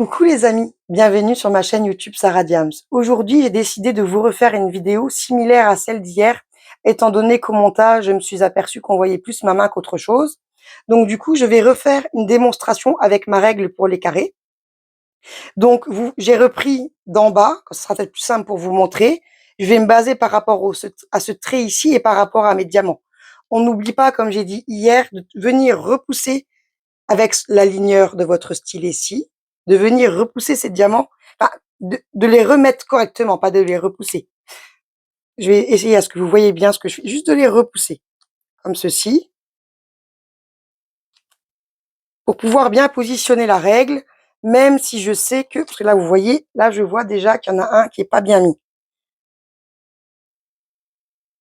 Coucou les amis, bienvenue sur ma chaîne YouTube Sarah Diams. Aujourd'hui, j'ai décidé de vous refaire une vidéo similaire à celle d'hier, étant donné qu'au montage, je me suis aperçue qu'on voyait plus ma main qu'autre chose. Donc du coup, je vais refaire une démonstration avec ma règle pour les carrés. Donc j'ai repris d'en bas, ce sera peut-être plus simple pour vous montrer. Je vais me baser par rapport à ce trait ici et par rapport à mes diamants. On n'oublie pas, comme j'ai dit hier, de venir repousser avec la ligneur de votre stylet-ci, de venir repousser ces diamants, enfin, de les remettre correctement, pas de les repousser. Je vais essayer à ce que vous voyez bien ce que je fais, juste de les repousser, comme ceci, pour pouvoir bien positionner la règle, même si je sais que, parce que là, vous voyez, là, je vois déjà qu'il y en a un qui est pas bien mis.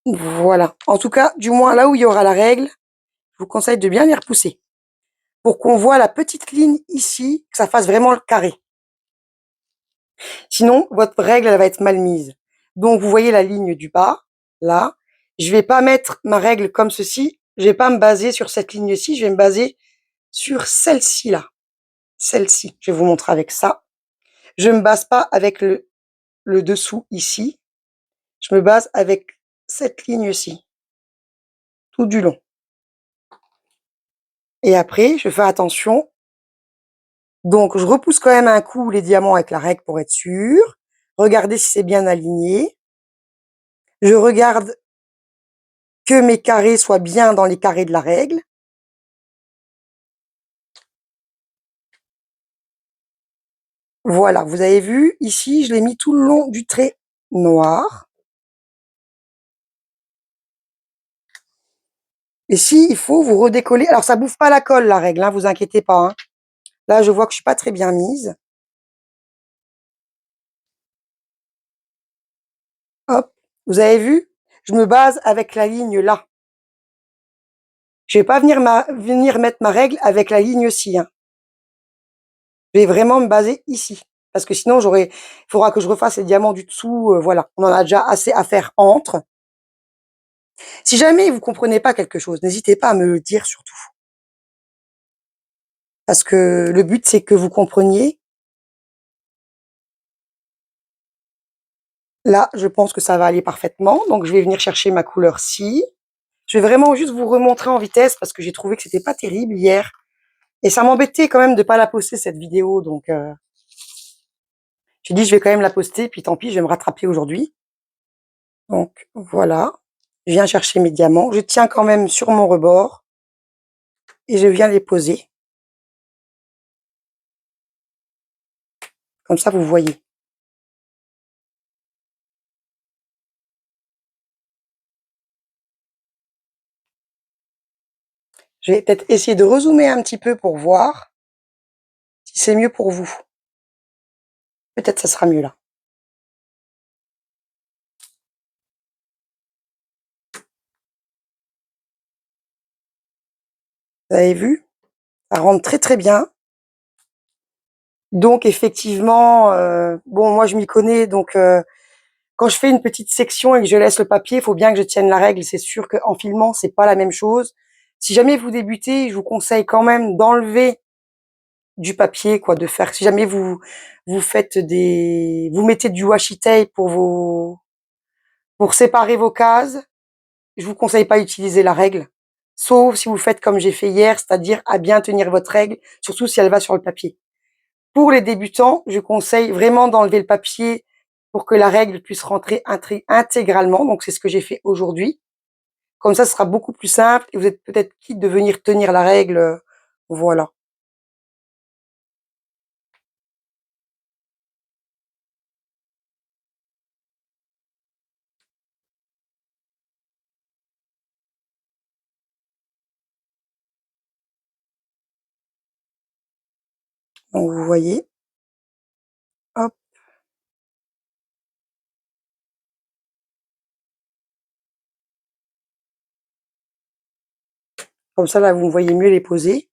Voilà. En tout cas, du moins, là où il y aura la règle, je vous conseille de bien les repousser, pour qu'on voit la petite ligne ici, que ça fasse vraiment le carré. Sinon, votre règle, elle va être mal mise. Donc, vous voyez la ligne du bas, là. Je vais pas mettre ma règle comme ceci. Je vais pas me baser sur cette ligne-ci. Je vais me baser sur celle-ci, là. Celle-ci. Je vais vous montrer avec ça. Je me base pas avec le dessous, ici. Je me base avec cette ligne-ci. Tout du long. Et après, je fais attention. Donc, je repousse quand même un coup les diamants avec la règle pour être sûr. Regardez si c'est bien aligné. Je regarde que mes carrés soient bien dans les carrés de la règle. Voilà, vous avez vu, ici, je l'ai mis tout le long du trait noir. Et si il faut, vous redécoller. Alors, ça bouffe pas la colle, la règle, hein, vous inquiétez pas. Hein. Là, je vois que je suis pas très bien mise. Hop, vous avez vu? Je me base avec la ligne là. Je vais pas venir mettre ma règle avec la ligne-ci. Hein. Je vais vraiment me baser ici. Parce que sinon, il faudra que je refasse les diamants du dessous. Voilà, on en a déjà assez à faire entre. Si jamais vous comprenez pas quelque chose, n'hésitez pas à me le dire surtout. Parce que le but, c'est que vous compreniez. Là, je pense que ça va aller parfaitement. Donc, je vais venir chercher ma couleur ci. Je vais vraiment juste vous remontrer en vitesse parce que j'ai trouvé que c'était pas terrible hier. Et ça m'embêtait quand même de pas la poster, cette vidéo. Donc, j'ai dit, je vais quand même la poster. Puis tant pis, je vais me rattraper aujourd'hui. Donc, voilà. Je viens chercher mes diamants. Je tiens quand même sur mon rebord. Et je viens les poser. Comme ça, vous voyez. Je vais peut-être essayer de rezoomer un petit peu pour voir si c'est mieux pour vous. Peut-être ça sera mieux là. Vous avez vu? Ça rentre très très bien. Donc effectivement, bon moi je m'y connais, donc quand je fais une petite section et que je laisse le papier, il faut bien que je tienne la règle. C'est sûr qu'en filmant, c'est pas la même chose. Si jamais vous débutez, je vous conseille quand même d'enlever du papier, quoi, de faire. Si jamais vous faites vous mettez du washi tape pour séparer vos cases, je vous conseille pas d'utiliser la règle. Sauf si vous faites comme j'ai fait hier, c'est-à-dire à bien tenir votre règle, surtout si elle va sur le papier. Pour les débutants, je conseille vraiment d'enlever le papier pour que la règle puisse rentrer intégralement. Donc, c'est ce que j'ai fait aujourd'hui. Comme ça, ce sera beaucoup plus simple et vous êtes peut-être quitte de venir tenir la règle. Voilà. Donc, vous voyez. Hop. Comme ça, là, vous voyez mieux les poser.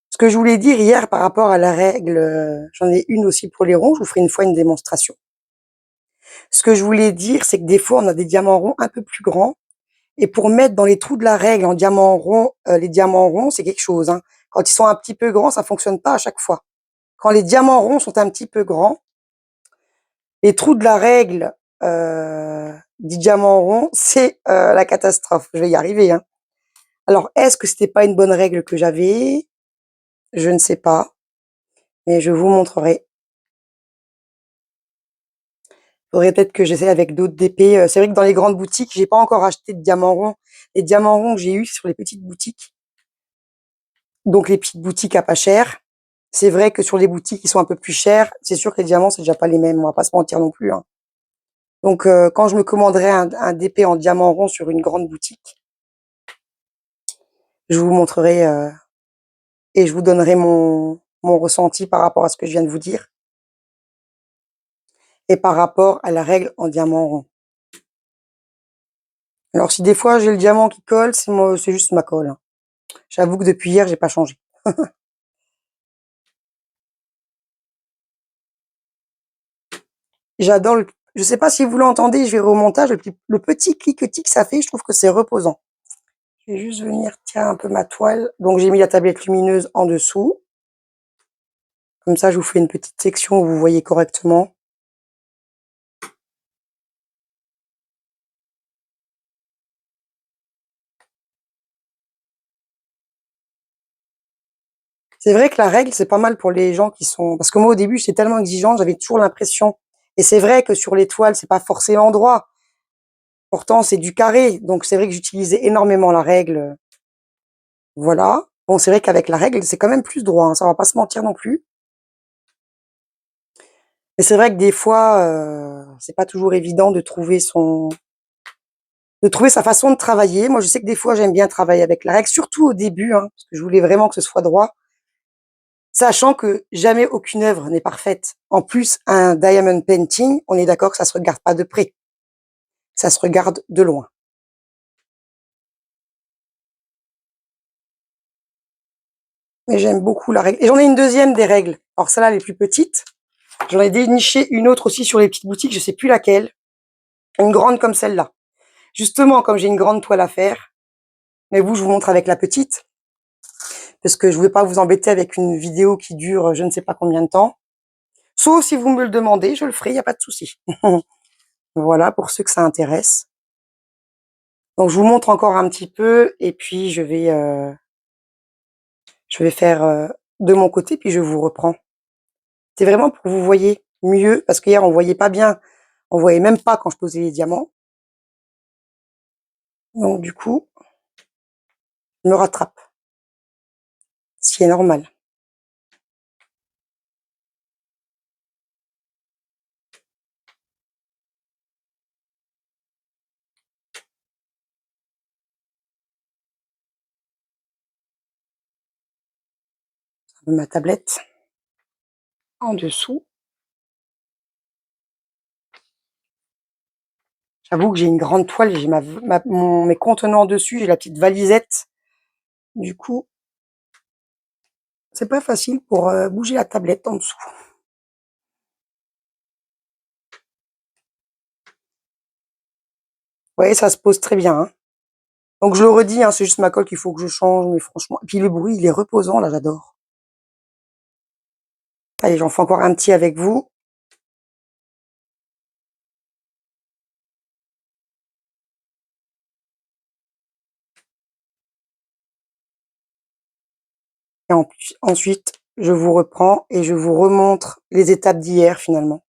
Ce que je voulais dire hier par rapport à la règle, j'en ai une aussi pour les ronds. Je vous ferai une fois une démonstration. Ce que je voulais dire, c'est que des fois, on a des diamants ronds un peu plus grands. Et pour mettre dans les trous de la règle en diamant rond, les diamants ronds, c'est quelque chose. Hein. Quand ils sont un petit peu grands, ça fonctionne pas à chaque fois. Quand les diamants ronds sont un petit peu grands, les trous de la règle du diamant rond, c'est la catastrophe. Je vais y arriver, hein. Alors, est-ce que c'était pas une bonne règle que j'avais? Je ne sais pas, mais je vous montrerai. Faudrait peut-être que j'essaie avec d'autres DP. C'est vrai que dans les grandes boutiques, j'ai pas encore acheté de diamants ronds. Les diamants ronds que j'ai eu sur les petites boutiques, donc les petites boutiques à pas cher. C'est vrai que sur les boutiques qui sont un peu plus chères, c'est sûr que les diamants, c'est déjà pas les mêmes. On va pas se mentir non plus, hein. Donc, quand je me commanderai un DP en diamant rond sur une grande boutique, je vous montrerai et je vous donnerai mon ressenti par rapport à ce que je viens de vous dire et par rapport à la règle en diamant rond. Alors, si des fois j'ai le diamant qui colle, c'est juste ma colle, hein. J'avoue que depuis hier, j'ai pas changé. J'adore je sais pas si vous l'entendez, je vais au montage, le petit cliquetis que ça fait, je trouve que c'est reposant. Je vais juste venir tirer un peu ma toile. Donc, j'ai mis la tablette lumineuse en dessous. Comme ça, je vous fais une petite section où vous voyez correctement. C'est vrai que la règle, c'est pas mal pour les gens qui sont, parce que moi, au début, j'étais tellement exigeante, j'avais toujours l'impression, et c'est vrai que sur les toiles, c'est pas forcément droit. Pourtant, c'est du carré. Donc, c'est vrai que j'utilisais énormément la règle. Voilà. Bon, c'est vrai qu'avec la règle, c'est quand même plus droit, hein, ça va pas se mentir non plus. Mais c'est vrai que des fois, c'est pas toujours évident de trouver sa façon de travailler. Moi, je sais que des fois, j'aime bien travailler avec la règle, surtout au début, hein, parce que je voulais vraiment que ce soit droit, sachant que jamais aucune œuvre n'est parfaite. En plus, un diamond painting, on est d'accord que ça se regarde pas de près, ça se regarde de loin. Mais j'aime beaucoup la règle. Et j'en ai une deuxième des règles. Alors celle-là, elle est plus petite. J'en ai déniché une autre aussi sur les petites boutiques, je sais plus laquelle. Une grande comme celle-là. Justement, comme j'ai une grande toile à faire, mais vous, je vous montre avec la petite, parce que je voulais pas vous embêter avec une vidéo qui dure je ne sais pas combien de temps. Sauf si vous me le demandez, je le ferai, il n'y a pas de souci. Voilà, pour ceux que ça intéresse. Donc, je vous montre encore un petit peu, et puis je vais faire de mon côté, puis je vous reprends. C'est vraiment pour que vous voyez mieux, parce qu'hier, on voyait pas bien. On voyait même pas quand je posais les diamants. Donc, du coup, je me rattrape. Ce qui est normal. Ma tablette en dessous. J'avoue que j'ai une grande toile, j'ai mes contenants dessus, j'ai la petite valisette. Du coup, c'est pas facile pour bouger la tablette en dessous. Vous voyez, ça se pose très bien, hein. Donc je le redis, hein, c'est juste ma colle qu'il faut que je change, mais franchement. Et puis le bruit, il est reposant, là, j'adore. Allez, j'en fais encore un petit avec vous. Et ensuite, je vous reprends et je vous remontre les étapes d'hier, finalement.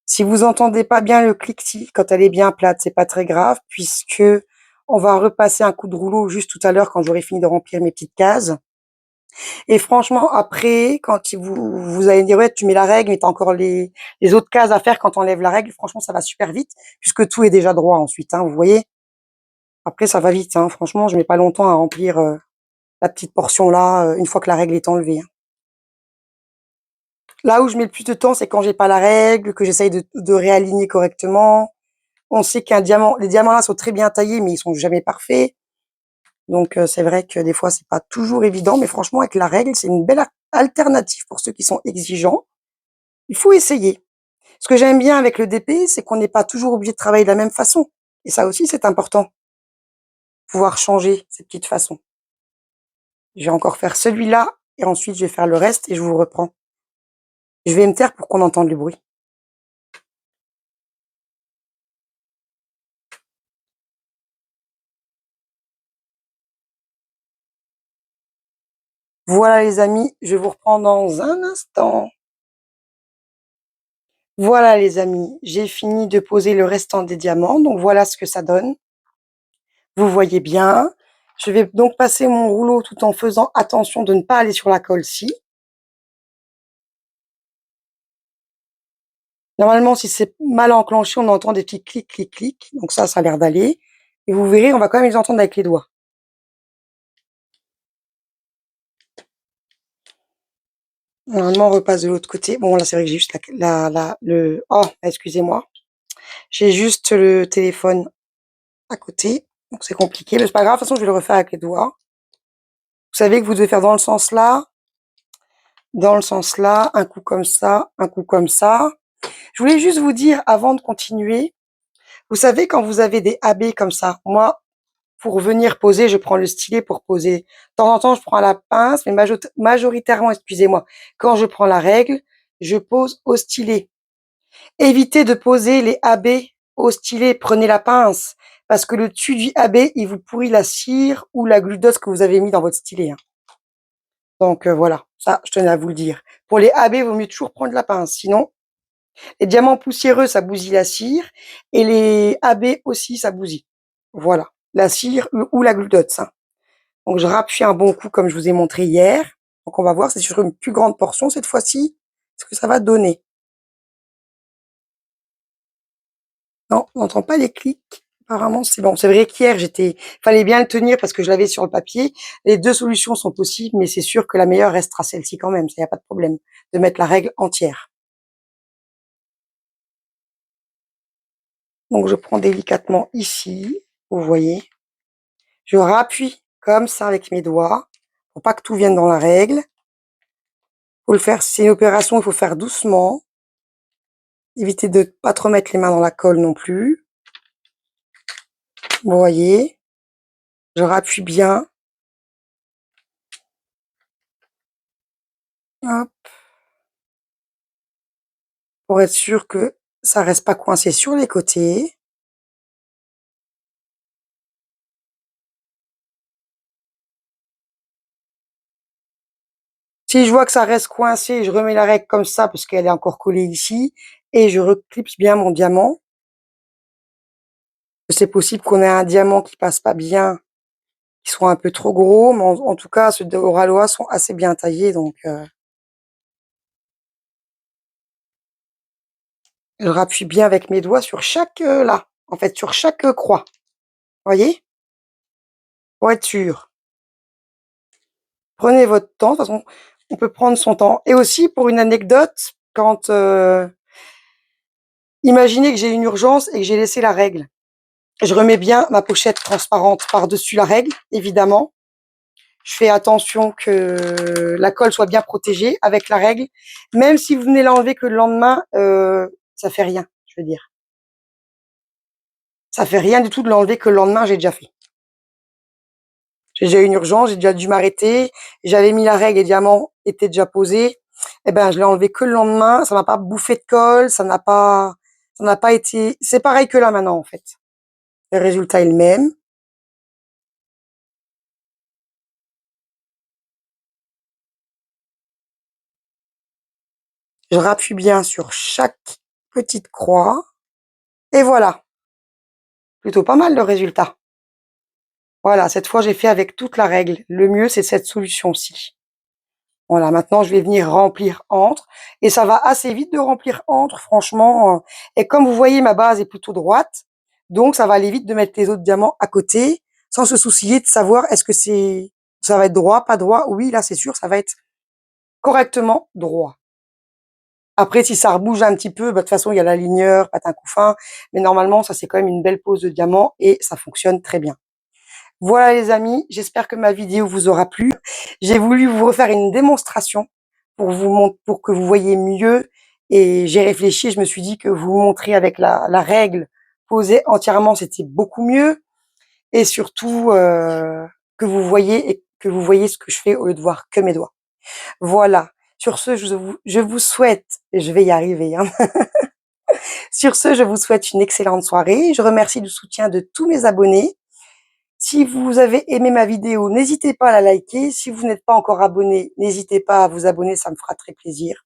Si vous entendez pas bien le cliquetis quand elle est bien plate, c'est pas très grave, puisque on va repasser un coup de rouleau juste tout à l'heure quand j'aurai fini de remplir mes petites cases. Et franchement, après, quand vous allez me dire, ouais, tu mets la règle, mais t'as encore les autres cases à faire quand on enlève la règle, franchement, ça va super vite, puisque tout est déjà droit ensuite, hein, vous voyez. Après, ça va vite, hein, franchement, je mets pas longtemps à remplir la petite portion là, une fois que la règle est enlevée, hein. Là où je mets le plus de temps, c'est quand j'ai pas la règle, que j'essaye de réaligner correctement. On sait qu'un diamant les diamants là sont très bien taillés, mais ils sont jamais parfaits. Donc c'est vrai que des fois, c'est pas toujours évident, mais franchement avec la règle, c'est une belle alternative pour ceux qui sont exigeants. Il faut essayer. Ce que j'aime bien avec le DP, c'est qu'on n'est pas toujours obligé de travailler de la même façon et ça aussi, c'est important, pouvoir changer ces petites façons. Je vais encore faire celui-là et ensuite je vais faire le reste et je vous reprends. Je vais me taire pour qu'on entende le bruit. Voilà les amis, je vous reprends dans un instant. Voilà les amis, j'ai fini de poser le restant des diamants, donc voilà ce que ça donne. Vous voyez bien. Je vais donc passer mon rouleau tout en faisant attention de ne pas aller sur la colle-ci. Normalement, si c'est mal enclenché, on entend des petits clics, clics, clics. Donc ça a l'air d'aller. Et vous verrez, on va quand même les entendre avec les doigts. Normalement, on repasse de l'autre côté. Bon, là, c'est vrai que j'ai juste le... Oh, excusez-moi. J'ai juste le téléphone à côté. Donc c'est compliqué. Mais c'est pas grave. De toute façon, je vais le refaire avec les doigts. Vous savez que vous devez faire dans le sens là, un coup comme ça, un coup comme ça. Je voulais juste vous dire, avant de continuer, vous savez, quand vous avez des AB comme ça, moi, pour venir poser, je prends le stylet pour poser. De temps en temps, je prends la pince, mais majoritairement, excusez-moi, quand je prends la règle, je pose au stylet. Évitez de poser les AB au stylet, prenez la pince, parce que le dessus du AB, il vous pourrit la cire ou la glu d'os que vous avez mis dans votre stylet, hein. Donc voilà, ça, je tenais à vous le dire. Pour les AB, il vaut mieux toujours prendre la pince, sinon les diamants poussiéreux, ça bousille la cire. Et les AB aussi, ça bousille. Voilà. La cire ou la gludote, ça. Donc, je rappuie un bon coup comme je vous ai montré hier. Donc, on va voir, c'est sur une plus grande portion cette fois-ci, ce que ça va donner. Non, on n'entend pas les clics. Apparemment, c'est bon. C'est vrai qu'hier, fallait bien le tenir parce que je l'avais sur le papier. Les deux solutions sont possibles, mais c'est sûr que la meilleure restera celle-ci quand même. Ça, y a pas de problème de mettre la règle entière. Donc, je prends délicatement ici, vous voyez. Je rappuie comme ça avec mes doigts, pour pas que tout vienne dans la règle. Faut le faire, c'est une opération, il faut faire doucement. Éviter de pas trop mettre les mains dans la colle non plus. Vous voyez, je rappuie bien. Hop. Pour être sûr que ça reste pas coincé sur les côtés. Si je vois que ça reste coincé, je remets la règle comme ça parce qu'elle est encore collée ici et je reclipse bien mon diamant. C'est possible qu'on ait un diamant qui passe pas bien, qui soit un peu trop gros, mais en tout cas, ceux de Oralois sont assez bien taillés, donc je rappuie bien avec mes doigts sur chaque là, en fait, sur chaque croix. Voyez? Pour être sûr. Prenez votre temps. De toute façon, on peut prendre son temps. Et aussi, pour une anecdote, quand imaginez que j'ai une urgence et que j'ai laissé la règle. Je remets bien ma pochette transparente par-dessus la règle, évidemment. Je fais attention que la colle soit bien protégée avec la règle. Même si vous venez l'enlever que le lendemain, ça fait rien, je veux dire. Ça fait rien du tout de l'enlever que le lendemain, j'ai déjà fait. J'ai déjà eu une urgence, j'ai déjà dû m'arrêter. J'avais mis la règle, les diamants étaient déjà posés. Eh ben, je l'ai enlevé que le lendemain. Ça m'a pas bouffé de colle, ça n'a pas été. C'est pareil que là maintenant en fait. Le résultat est le même. Je rappuie bien sur chaque petite croix et voilà. Plutôt pas mal le résultat. Voilà, cette fois j'ai fait avec toute la règle. Le mieux c'est cette solution-ci. Voilà, maintenant je vais venir remplir entre et ça va assez vite de remplir entre, franchement. Et comme vous voyez, ma base est plutôt droite, donc ça va aller vite de mettre les autres diamants à côté sans se soucier de savoir est-ce que c'est Ça va être droit, pas droit? Oui, là, c'est sûr, ça va être correctement droit. Après, si ça rebouge un petit peu, bah, de toute façon, il y a l'aligneur, patin couffin, mais normalement, ça, c'est quand même une belle pose de diamant et ça fonctionne très bien. Voilà les amis, j'espère que ma vidéo vous aura plu. J'ai voulu vous refaire une démonstration pour que vous voyez mieux et j'ai réfléchi, je me suis dit que vous montrer avec la règle posée entièrement, c'était beaucoup mieux et surtout que vous voyez ce que je fais au lieu de voir que mes doigts. Voilà. Sur ce, je vous souhaite, et je vais y arriver, hein. Sur ce, je vous souhaite une excellente soirée. Je remercie du soutien de tous mes abonnés. Si vous avez aimé ma vidéo, n'hésitez pas à la liker. Si vous n'êtes pas encore abonné, n'hésitez pas à vous abonner, ça me fera très plaisir.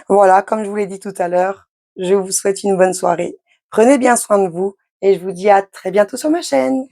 Voilà, comme je vous l'ai dit tout à l'heure, je vous souhaite une bonne soirée. Prenez bien soin de vous et je vous dis à très bientôt sur ma chaîne.